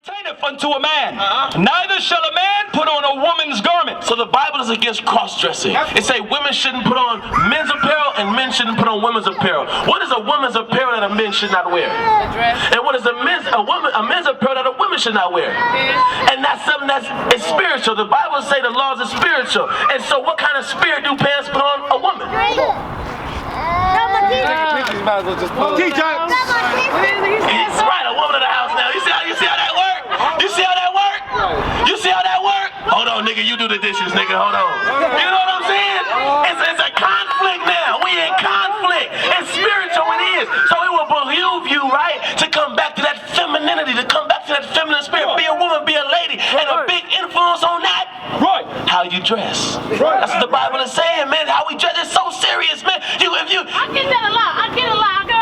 Unto a man, neither shall a man put on a woman's garment. So the Bible is against cross-dressing. It say women shouldn't put on men's apparel and men shouldn't put on women's apparel. What is a woman's apparel that a man should not wear? And what is a men's apparel that a woman should not wear? And that's something it's spiritual. The Bible say the laws are spiritual. And so what kind of spirit do pants put on a woman? He's right, a woman of the house now. You see how that work? You see how that work? You see how that work? Hold on, nigga, you do the dishes, nigga, hold on. You know what I'm saying? It's a conflict now. We in conflict. It's spiritual, it is. So it will behoove you, right, to come back to that femininity, to come back to that feminine spirit. Be a woman, be a lady. And a big influence on that, right, how you dress. That's what the Bible is saying, man. How we dress is so serious, man. I get that a lot. I can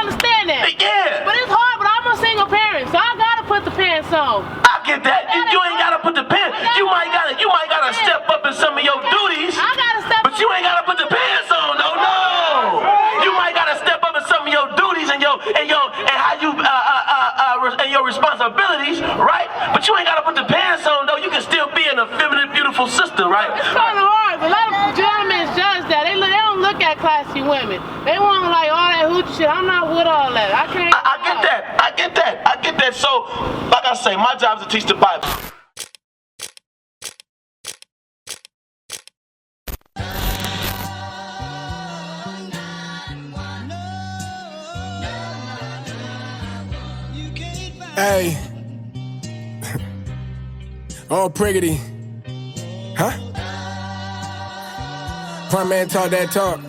understand that. Yeah. But it's hard, but I'm a single parent, so I gotta put the pants on. I get that. You ain't gotta put the pants. You might gotta step up in some of your duties. I gotta step But you ain't gotta put the pants on. No. You might gotta step up in some of your duties and your responsibilities, right? But you ain't gotta put the pants on though. You can still be an effeminate, beautiful sister, right? It's kind of hard. A lot of gentlemen judge that. They don't look at classy women. They want like all that hoochie shit. I'm not with all that. I can't. I get that. So, like I say, my job is to teach the Bible. Hey. Oh, priggity. Huh? Front man talk that talk.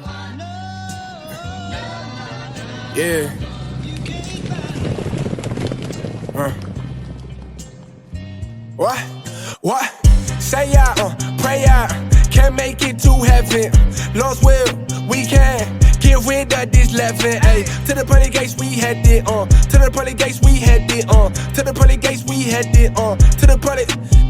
Yeah. What? Say out, pray out. Can't make it to heaven. Lost will, we can. Get rid of this leaven, ayy. To the pearly gates we headed on. To the pearly gates we headed on. To the pearly gates we headed on. To the pearly,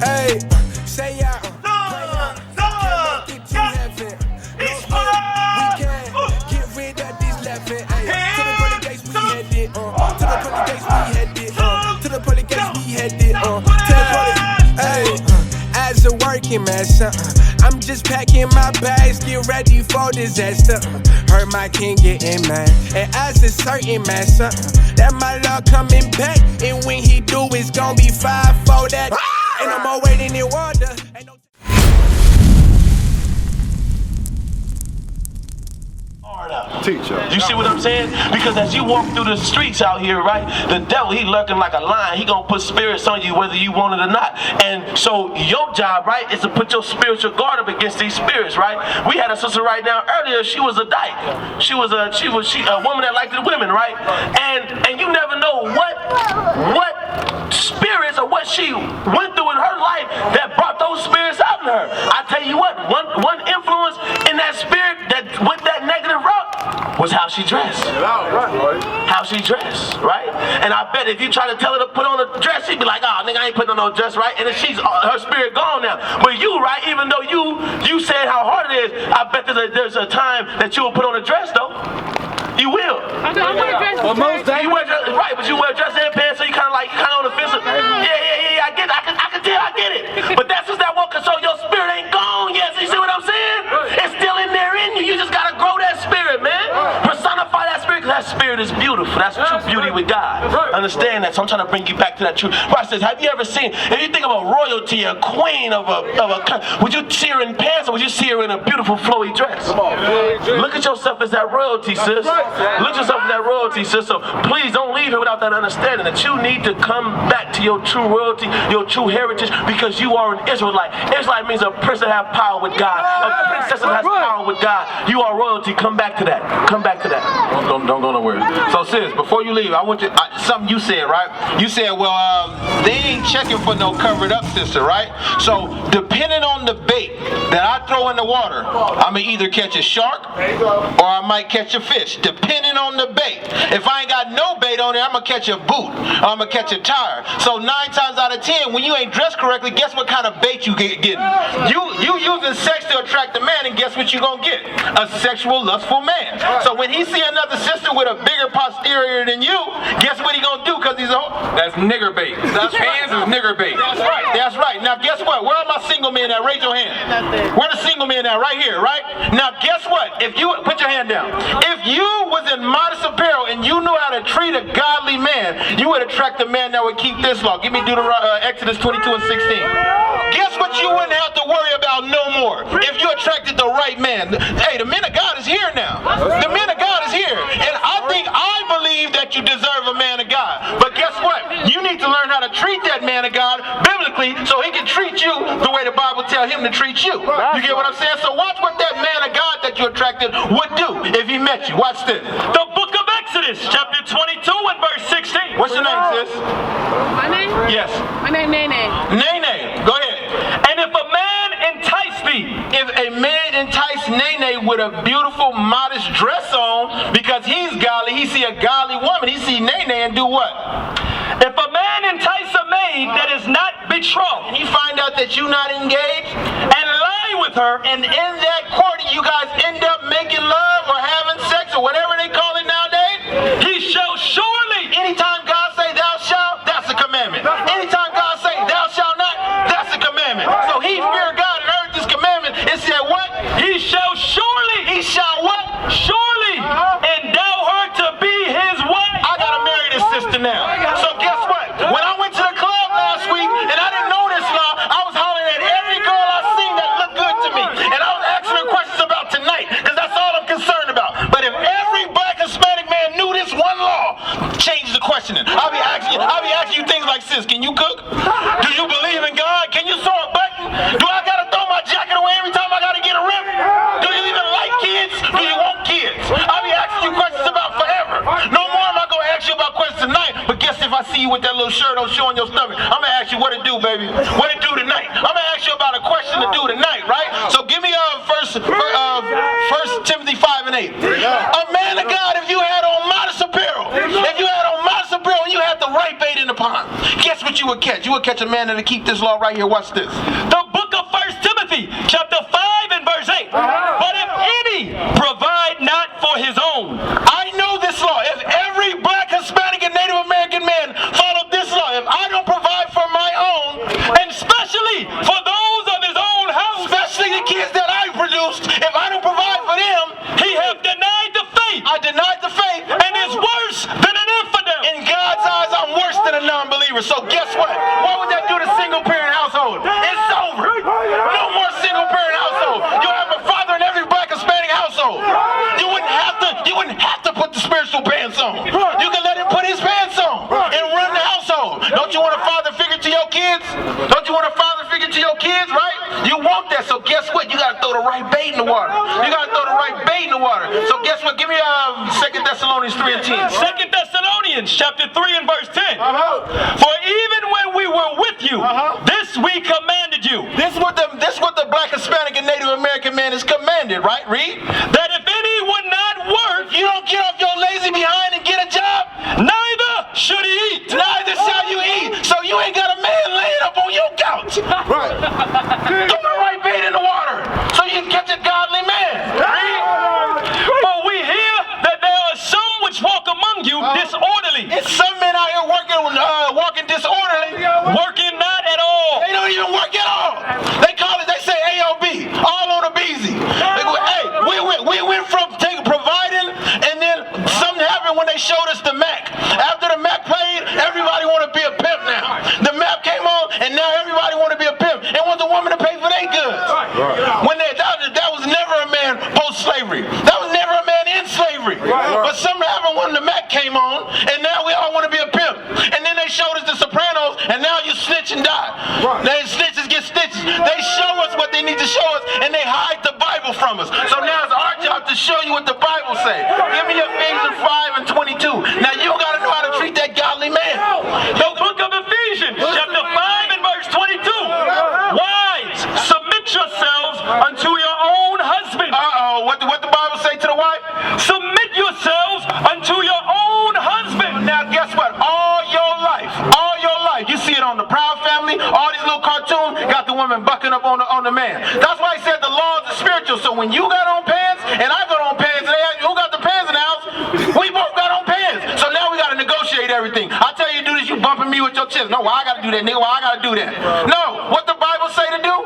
ayy. Say out, pray out. Can't make it to heaven. Lost will, we can. Get rid of this leaven, ayy. To the pearly gates we headed on. To the pearly gates we headed on. To the pearly gates we headed on. To the pearly, ayy. As a working man, son, I'm just packing my bags, get ready for disaster. Heard my king getting mad, and as a certain man, son, that my Lord coming back, and when he do, it's gonna be 5 for that. And I'm all waiting in wonder. Teacher. You see what I'm saying? Because as you walk through the streets out here, right, the devil, he lurking like a lion. He gonna put spirits on you whether you want it or not. And so your job, right, is to put your spiritual guard up against these spirits, right? We had a sister right now earlier. She was a dyke. She was a woman that liked the women, right? And you never know what spirits or what she went through in her life that brought those spirits out in her. I tell you what, one influence in that spirit that went that negative route was how she dressed. How she dressed, right? And I bet if you try to tell her to put on a dress, she'd be like, oh, nigga, I ain't putting on no dress, right? And then her spirit gone now. But you, right, even though you said how hard it is, I bet there's a time that you will put on a dress, though. You will. I wear dresses. Well, most days. Right, but you wear dress and pants, so you kind of on the fence. Yeah, I get it. I can tell, I get it. But that's just that walk, so your spirit ain't gone yet. So you see what I'm saying? It's still in there in you. You just gotta grow that spirit, man. Personify that spirit, because that spirit is beautiful. That's true beauty with God. Understand that. So I'm trying to bring you back to that truth. Watch this. Have you ever seen, if you think of a royalty, a queen of a would you see her in pants or would you see her in a beautiful flowy dress? Look at yourself as that royalty, sis. Look at yourself as that royalty, sis. So please don't leave here without that understanding that you need to come back to your true royalty, your true heritage, because you are an Israelite. Israelite means a prince that has power with God, a princess that has power with God. You are royalty. Come back to that. Come back to that. Don't go nowhere. So sis, before you leave, I want you, something you said, right? You said, well, they ain't checking for no covered up sister, right? So depending on the bait that I throw in the water, I'm gonna either catch a shark or I might catch a fish, depending on the bait. If I ain't got no bait on there, I'm gonna catch a boot or I'm gonna catch a tire. So 9 times out of 10, when you ain't dressed correctly, guess what kind of bait you getting? You using sex to attract a man, and guess what you gonna get? A sexual, lustful man. So when he see another sister with a bigger inferior than you, guess what he gonna do? Because he's a That's nigger bait. That's Hands right. is nigger bait. That's right. That's right. Now guess what? Where are my single men at? Raise your hand. Where the single men at? Right here, right? Now guess what? If you put your hand down. If you was in modest apparel and you knew how to treat a godly man, you would attract a man that would keep this law. Give me Exodus 22 and 16. Guess what? You wouldn't have to worry about no more if you attracted the right man. Hey, the man of God is here now. The man of God is here. And I believe that you deserve a man of God. But guess what? You need to learn how to treat that man of God biblically so he can treat you the way the Bible tells him to treat you. You get what I'm saying? So watch what that man of God that you attracted would do if he met you. Watch this. The book of Exodus, chapter 22 and verse 16. What's your name, sis? My name? Yes. My name Nene. Nene. Go ahead. And if a man entice thee, If a man entice Nene with a beautiful, modest dress on, because he's godly, he see a godly woman, he see Nene and do what? if a man entice a maid that is not betrothed, And he find out that you're not engaged, and lie with her, and in that court you guys end up making love or having sex or whatever they call it nowadays, he shall surely, anytime God say thou shalt, that's a commandment. Anytime God say thou shalt not, that's a commandment. So he feared God and heard this commandment and said what? he shall surely, He shall what? surely endow her to be his wife. I gotta marry this sister now. So guess what? When I went to the club last week and I didn't know this law, I was hollering at every girl I seen that looked good to me. And I was asking her questions about tonight, because that's all I'm concerned about. But if every black Hispanic man knew this one law, change the questioning. I'll be asking you things like, sis, can you cook? Do you believe in God? Can you sew a button? Do I gotta throw my jacket away every time I gotta get a rip? Do you even like kids? Do you want kids? I'll be asking you questions about forever. No more am I gonna ask you about questions tonight, but guess if I see you with that little shirt on showing your stomach, I'm gonna ask you what it do, baby. What it do tonight? I'm gonna ask you about a question to do tonight, right? So give me First Timothy 5 and 8. A man of God, if you had on modest apparel, and you had the right bait in the pond, guess what you would catch? You would catch a man that'll keep this law right here. Watch this. The book of 1 Timothy, chapter 5 and verse 8. But if any provide not for his own, I know this law. If every black, Hispanic, and Native American man followed this law, if I don't provide for my own, and especially for those of his own house, especially the kids that I produced, if I don't provide for them, he hath denied the faith I denied the faith. and is worse than an infidel. In God's eyes, I'm worse than a non-believer. So guess what? What would that do to single-parent household? It's over. No more single-parent household. You'll have a father in every black Hispanic household. You wouldn't have to put the spiritual pants on. You can let him put his pants on and run the household. Don't you want a father figure to your kids? Don't you want a father figure to your kids, right? You want that. So guess what? You gotta throw the right bait in the water. You gotta throw the right bait in the water. So guess what? Give me 2 Thessalonians 3 and 10. 2 Thessalonians chapter 3 and verse 10. For even when we were with you, this we commanded you, This is what the black, Hispanic, and Native American man is commanded, right? Read. that if any would not work, You don't get off your lazy behind and get a job. neither should he eat. Neither shall you eat. So you ain't got a man laying up on your couch. Right. Throw the right bait in the water so you can catch a godly man. Read. For we hear that there are some which walk among you disorderly, It's some men out here walking disorderly. working not at all. They don't even work at all. They say AOB, all on a BZ. They go, hey, we went from providing, and then something happened when they showed us the Mac. After the Mac played, everybody want to be a pimp now. The Mac came on, and now everybody want to be a pimp and want the woman to pay for their goods. When that was never a man post-slavery. That was never a man in slavery. But something happened when the Mac came on, and now we all want to be a pimp. And then they showed us the Sopranos, and now you snitch and die. Then snitches get stitches. They show us what they need to show us, and they hide the Bible from us. So now it's our job to show you what the Bible say. Give me Ephesians 5 and 22. Now you gotta know how to treat that godly man. The book of Ephesians, chapter 5 and verse 22. Wives, submit yourselves unto your own husband. What the Bible say to the wife? Submit yourselves unto your own husband. Now guess what? All your life, you see it on the Proud Family, all these little cartoons, got the woman bucking up on the man. That's why he said the laws are spiritual. So when you got on pants and I got on pants, and they ask, who got the pants in the house? We both got on pants. So everything. I tell you to do this, you bumping me with your chest. No, why I gotta do that, nigga? Why I gotta do that? No, what the Bible say to do?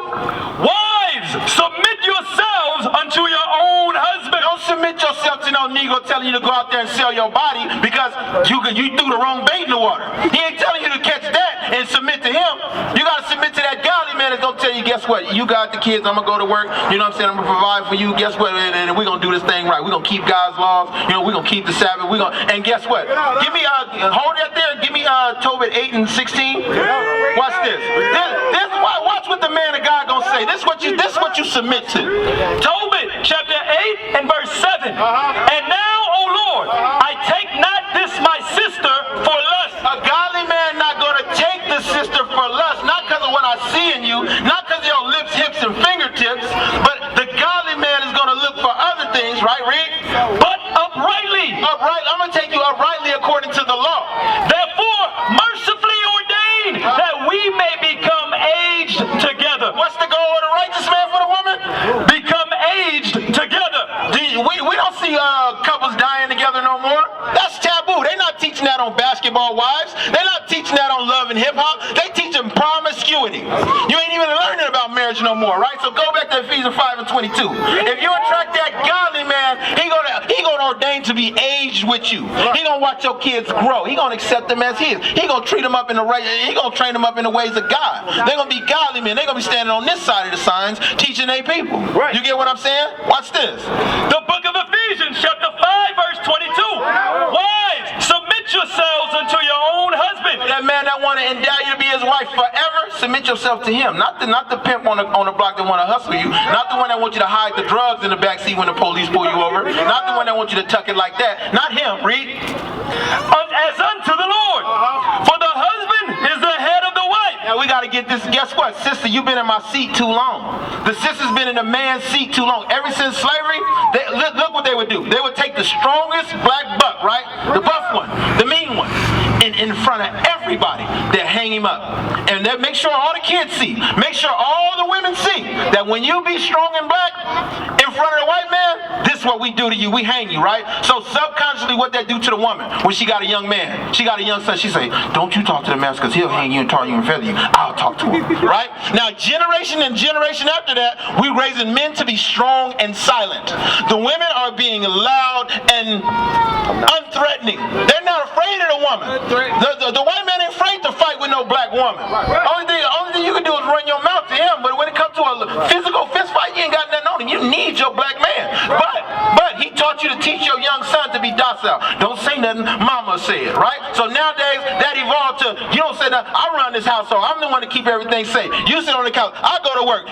Wives, submit yourselves unto your own husband. Don't submit yourself to no Negro telling you to go out there and sell your body because you threw the wrong bait in the water. He ain't telling you to catch that and submit to him. You gotta submit to that godly man that's gonna tell you, guess what? You got the kids, I'm gonna go to work, you know what I'm saying? I'm gonna provide for you, guess what? And we're gonna do this thing right. We're gonna keep God's laws, you know, we're gonna keep the Sabbath, and guess what? Give me, hold that there, give me Tobit 8 and 16. Watch this. Watch what the man of God gonna say. This is what you submit to. Tobit chapter 8 and verse 7. And now, O Lord, I take not this my sister for lust. A godly man not gonna take the sister for lust, not because of what I see in you, not because of your lips, hips, and fingertips, but the godly man is gonna look for other things, right, Rick? But uprightly. Upright. I'm gonna take you uprightly according to the law. Therefore, mercifully ordain that we may become aged together. What's the goal of the righteous man for the woman? Become aged together. We don't see couples dying together no more. That's taboo. They're not teaching that on Basketball Wives. They're not teaching that on Love and Hip Hop. They teaching promiscuity. You ain't even learning about marriage no more, right? So go back to Ephesians 5 and 22. If you attract that godly man, he gonna ordain to be aged with you. He gonna watch your kids grow. He gonna accept them as his. He gonna treat them up in the right. He gonna train them up in the ways of God. They're gonna be godly men. They're gonna be standing on this side of the signs, teaching their people. Right. You get what I'm saying? Watch this. The book of Ephesians chapter 5 verse 22. Wives, submit yourselves unto your own husband. That man that want to endow you to be his wife forever, submit yourself to him. Not the pimp on the block that want to hustle you. Not the one that wants you to hide the drugs in the back seat when the police pull you over. Not the one that wants you to tuck it like that. Not him, read. As unto the Lord. For the husband is the head of the wife. Now we got to get this. Guess what, sister? You've been in my seat too long. The sister's been in the man's seat too long. Ever since slavery, look what they would do. They would take the strongest black buck, right? The buff one, the mean one, in front of everybody. They hang him up. And they make sure all the kids see. Make sure all the women see that when you be strong and black in front of the white man, this is what we do to you. We hang you, right? So subconsciously what they do to the woman when she got a young man, she got a young son, she say, don't you talk to the man because he'll hang you and tar you and feather you. I'll talk to him, right? Now generation and generation after that, we're raising men to be strong and silent. The women are being loud and unthreatening. They're not afraid of the woman. The white man ain't afraid to fight with no black woman. Only thing you can do is run your mouth to him. But when it comes to a physical fist fight, you ain't got nothing on him. You need your black man. But he taught you to teach your young son to be docile. Don't say nothing, mama said, right? So nowadays, that evolved to, you don't say nothing, I run this household. I'm the one to keep everything safe. You sit on the couch, I go to work.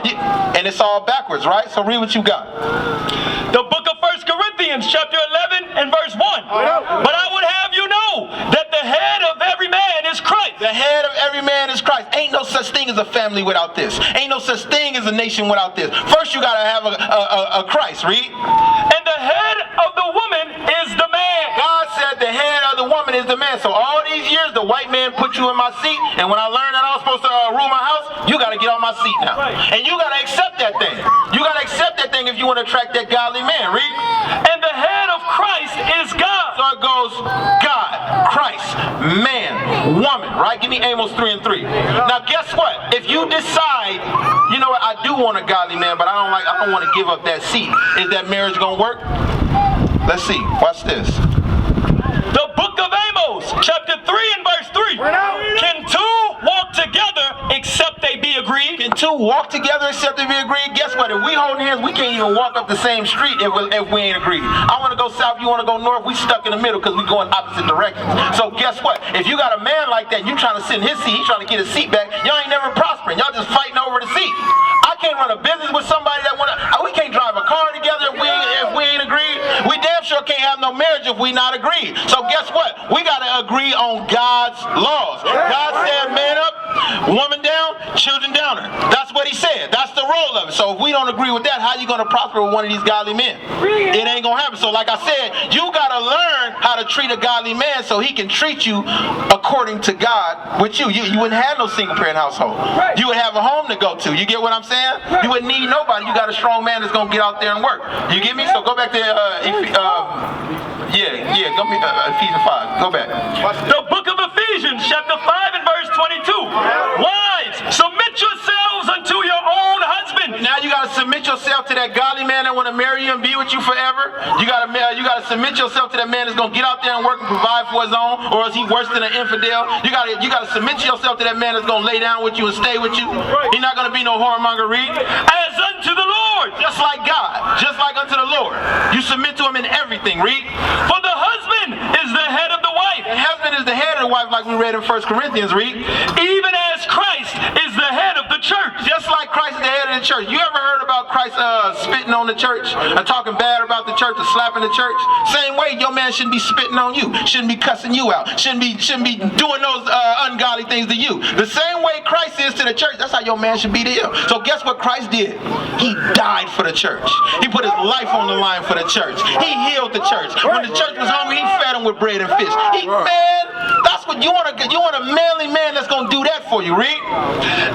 And it's all backwards, right? So read what you got. The book of 1 Corinthians chapter 11 and verse 1. But I would have you know that the head of every man is Christ. The head of every man is Christ. Ain't no such thing as a family without this. Ain't no such thing as a nation without this. First you gotta have a Christ, read. And the head of the woman is the man. God said the head of the woman is the man. So all these years the white man put you in my seat, and when I learned that I was supposed to rule my house, you gotta get on my seat now. And you gotta accept that thing. You gotta accept that thing if you want to attract that godly man, read. And the head of Christ is God. So it goes God, Christ, man, woman, right? Give me Amos 3 and 3. Now guess what? If you decide, you know what, I do want a godly man, but I don't want to give up that seat. Is that marriage gonna work? Let's see. Watch this. The book of Amos, chapter 3 and verse 3. Can two walk together except they be agreed? Can two walk together except they be agreed? Guess what? If we holding hands, we can't even walk up the same street if we ain't agreed. I want to go south, you want to go north, we stuck in the middle because we going opposite directions. So guess what? If you got a man like that, you trying to sit in his seat, he trying to get his seat back, y'all ain't never prospering. Y'all just fighting over the seat. I can't run a business with somebody that we can't drive a car together if we ain't agreed. We damn sure can't have no marriage if we not agreed. So guess what? We got to agree on God's laws. God said man up, woman down, children downer. That's what he said. That's the role of it. So if we don't agree with that, how you going to prosper with one of these godly men? It ain't going to happen. So like I said, you got to learn how to treat a godly man so he can treat you according to God with you. You wouldn't have no single parent household. You would have a home to go to. You get what I'm saying? You wouldn't need nobody. You got a strong man that's going to get out there and work. You get me? So go back to Ephesians 5. Go back. The book of Ephesians, chapter 5 and verse 22. Wives, submit yourselves unto your own husband. Now you got to submit yourself to that godly man that want to marry you and be with you forever. You got to submit yourself to that man that's going to get out there and work and provide for his own, or is he worse than an infidel? You got to submit yourself to that man that's going to lay down with you and stay with you. He's not going to be no whoremonger. Read. As unto the Lord. Just like God. Just like unto the Lord. You submit to him in everything. Read. For the husband is the head of the wife. And husband is the head of the wife, like we read in 1 Corinthians. Read. Even as Christ is the head of the church. Just like Christ is the head of the church. You ever heard about Christ spitting on the church, or talking bad about the church, or slapping the church? Same way, your man shouldn't be spitting on you, shouldn't be cussing you out, shouldn't be doing those ungodly things to you. The same way Christ is to the church, that's how your man should be to you. So guess what Christ did? He died for the church. He put his life on the line for the church. He healed the church. When the church was hungry, he fed them with bread and fish. Man, that's what you want. You want a manly man that's going to do that for you. Read.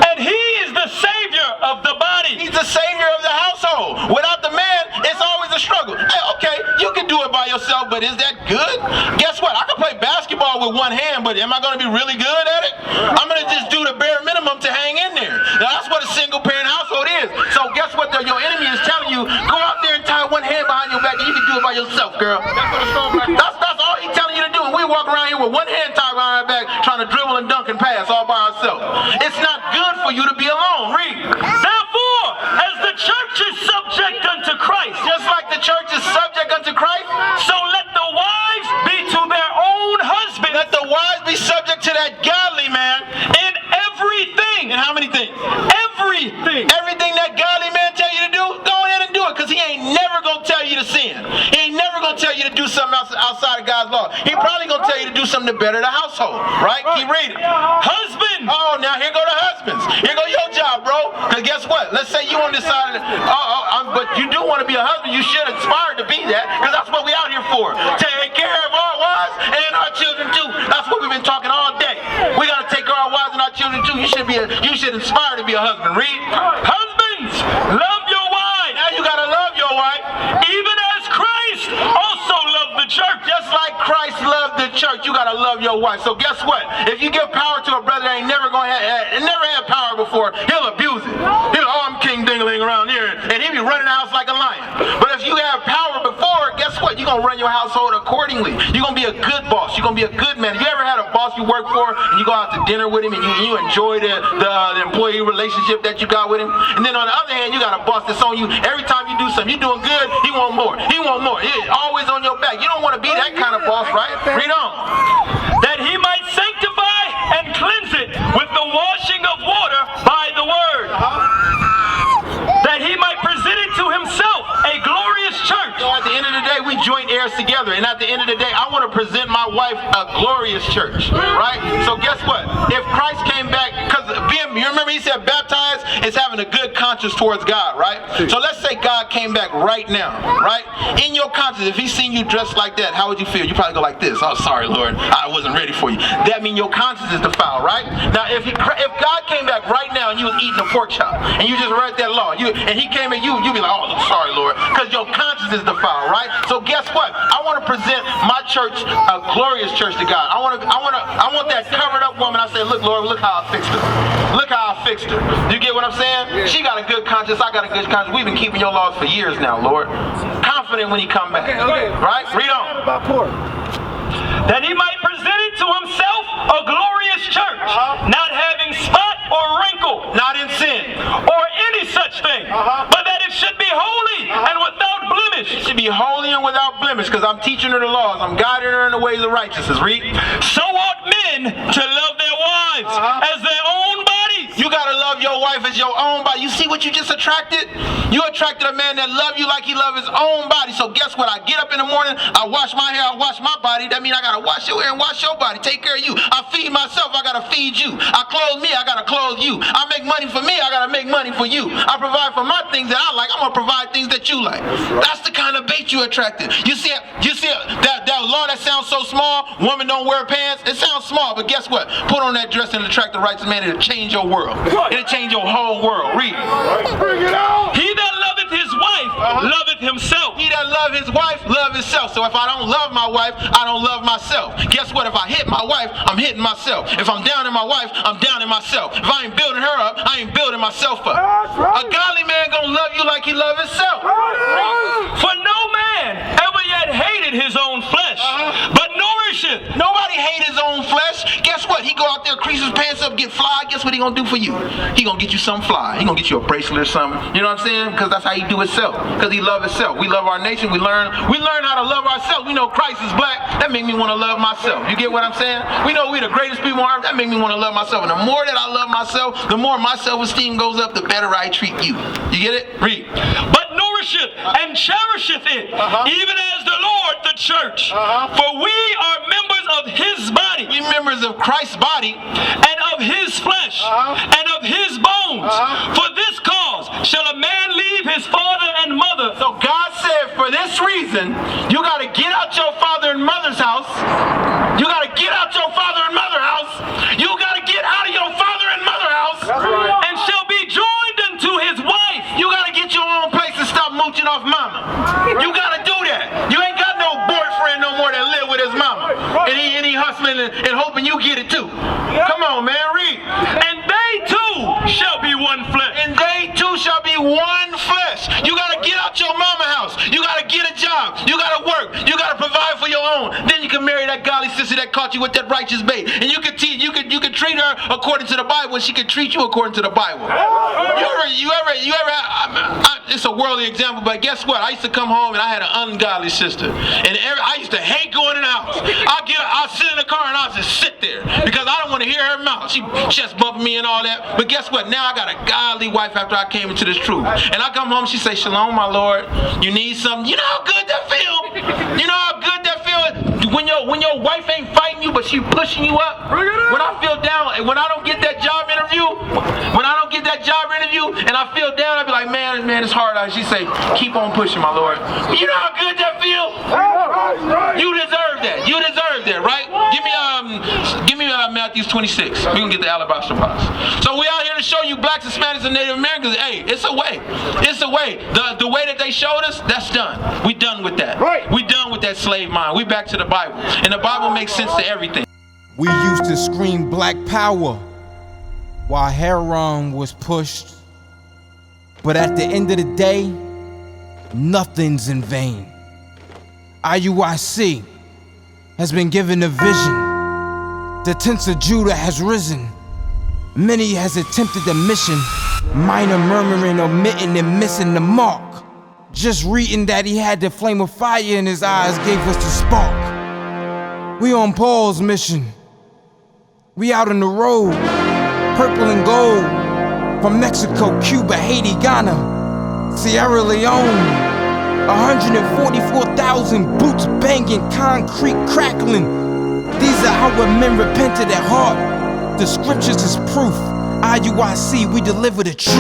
And he is the savior of the body. He's the savior of the household. Without the man, it's always a struggle. Hey, okay, you can do it by yourself, but is that good? Guess what? I can play basketball with one hand, but am I going to be really good at it? I'm going to just do the bare minimum to hang in there. Now, that's what a single parent household is. So guess what? Your enemy is telling you, go out there and tie one hand behind your back and you can do it by yourself, girl. That's all he's telling you to do. And we walk around here with one hand tied behind our back trying to dribble and dunk and pass all by ourselves. It's not good for you to be alone. Read. Therefore, as the church is subject unto Christ, just like the church is subject unto Christ, so let the wives be to their own husbands. Let the wives be subject to that godly man in everything. In how many things? Everything. Everything that godly man tell you to do, go ahead and do it, because he ain't never going to tell you to sin. He ain't never going to tell you to do something outside of God's law. He probably going to tell you to do something to better the household. Right? Keep reading. Husband. Oh, now here go the husbands. Here go your job, bro. Because guess what? Let's say you on this side of but you do want to be a husband. You should aspire to be that, because that's what we out here for. Take care of our wives and our children too. That's what we've been talking all day. We got to take care of our wives and our children too. You should aspire to be a husband. Read. Husbands, love your wife. Now you got to love your wife. Even as Christ also loved the church. Just like Christ loved the church, you got to love your wife. So guess what? If you give power to a brother that ain't never had power before, he'll abuse it. He'll, I'm King Dingling around here, and he'll be running the house like a lion. But if you have power before, guess what? You're going to run your household accordingly. You're going to be a good boss. You're going to be a good man. You ever had a boss you work for, and you go out to dinner with him, and you enjoy the employee relationship that you got with him? And then on the other hand, you got a boss that's on you. Every time you do something, you're doing good, he want more. He want more. He's always on your back. You don't want to be that kind of boss, right? Read on. That he might sanctify and cleanse it with the washing of water by the word. That he might present it to himself a glorious church. So at the end of the day, we joint heirs together. And at the end of the day, I want to present my wife a glorious church. Right? So guess what? If Christ came back, because you remember he said baptized is having a good conscience towards God, right? So let's say God came back right now, right? In your conscience, if he seen you dressed like that, how would you feel? You probably go like this. Oh, sorry, Lord. I wasn't ready for you. That means your conscience is defiled, right? Now, if God came back right now and you was eating a pork chop, and you just read that law, and he came at you'd be like, oh, sorry, Lord, because your conscience is defiled, right? So guess what? I want to present my church a glorious church to God. I want that covered up woman. I say, look, Lord, look how I fixed her. Look how I fixed her. You get what I'm saying? She got a good conscience. I got a good conscience. We've been keeping your laws for years now, Lord. Confident when he come back. Okay. Right? Read on. That he might present it to himself a glorious church, not having spot or wrinkle, Not in sin. or any such thing, but that it should be holy and without blemish. It should be holy and without blemish, because I'm teaching her the laws. I'm guiding her in the ways of righteousness. Read. So ought men to love their wives as their own bodies. You got to love your wife as your own body. You see what you just attracted? You attracted a man that love you like he love his own body. So guess what? I get up in the morning, I wash my hair, I wash my body. That means I got to wash your hair and wash your body. Take care of you. I feed myself, I got to feed you. I clothe me, I got to clothe you. I make money for me, I gotta make money for you. I provide for my things that I like, I'm gonna provide things that you like. That's the kind of bait you attracted. You see that law that sounds so small, women don't wear pants, it sounds small, but guess what? Put on that dress and attract the righteous man, it'll change your world. It'll change your whole world. Read. Bring it out. He that loveth his wife loveth himself. He that love his wife, love himself. So if I don't love my wife, I don't love myself. Guess what? If I hit my wife, I'm hitting myself. If I'm down in my wife, I'm down in myself. If I ain't building her up, I ain't building myself up. A godly man gonna love you like he love himself. For no man ever yet hated his own flesh, but nourisheth. Nobody hate his own flesh. Guess what? He go out there, crease his pants up, get fly. Guess what he gonna do for you? He gonna get you something fly. He gonna get you a bracelet or something. You know what I'm saying? Because that's how he do himself. Because he love himself. We love our nation. We learn how to love ourselves. We know Christ is black. That make me want to love myself. You get what I'm saying? We know we the greatest people on earth. That make me want to love myself. And the more that I love myself, the more my self-esteem goes up, the better I treat you. You get it? Read. But nourisheth and cherisheth it, even as the Lord the church. For we are members of his body. We members of Christ's body. And of his flesh. And of his bones. For this cause shall a man leave his father and mother. So God said, for this reason, you got to get out your father and mother's house. You got to get out your father and mother house. You got to get out of your father and mother house. And shall be joined unto his wife. You got to get your own place and stop mooching off mama. You got to do that. You ain't got no boyfriend no more that live with his mama. And he hustling and hoping you get it too. Come on, man, read. And they too shall be one flesh. And they too shall be one flesh. You got to get out your mama house. You got to get a job. You got to work. You got to provide for your own. Then you can marry that godly sister that caught you with that righteous bait. And you can treat her according to the Bible, and she can treat you according to the Bible. It's a worldly example, but guess what? I used to come home and I had an ungodly sister. And I used to hate going in the house. I'll sit in the car and I'll just sit there because I don't want to hear her mouth. She chest bumping me and all that. But guess what? Now I got a godly wife after I came into this truth. And I come home, she say, Shalom, my Lord. You need something? You know how good that feel? You know how good that feel? When your wife ain't fighting you, but she pushing you up. When I feel down, when I don't get that job interview, and I feel down, I be like, man, it's hard out. She say, keep on pushing, my Lord. You know how good that feel? You deserve that. You deserve that, right? Give me Matthew 26. We can get the alabaster box. So we out here to show you blacks, Hispanics, and Native Americans. Hey, it's a way. It's a way. The way that they showed us, that's done. We done with that. Right. We done with that slave mind. We back to the Bible. And the Bible makes sense to everything. We used to scream black power while heroin was pushed. But at the end of the day, nothing's in vain. IUIC has been given a vision. The tents of Judah has risen. Many has attempted the mission, minor murmuring, omitting, and missing the mark. Just reading that he had the flame of fire in his eyes gave us the spark. We on Paul's mission. We out on the road, purple and gold, from Mexico, Cuba, Haiti, Ghana, Sierra Leone. 144,000 boots banging, concrete crackling. These are our men repented at heart. The scriptures is proof. IUIC, we deliver the truth.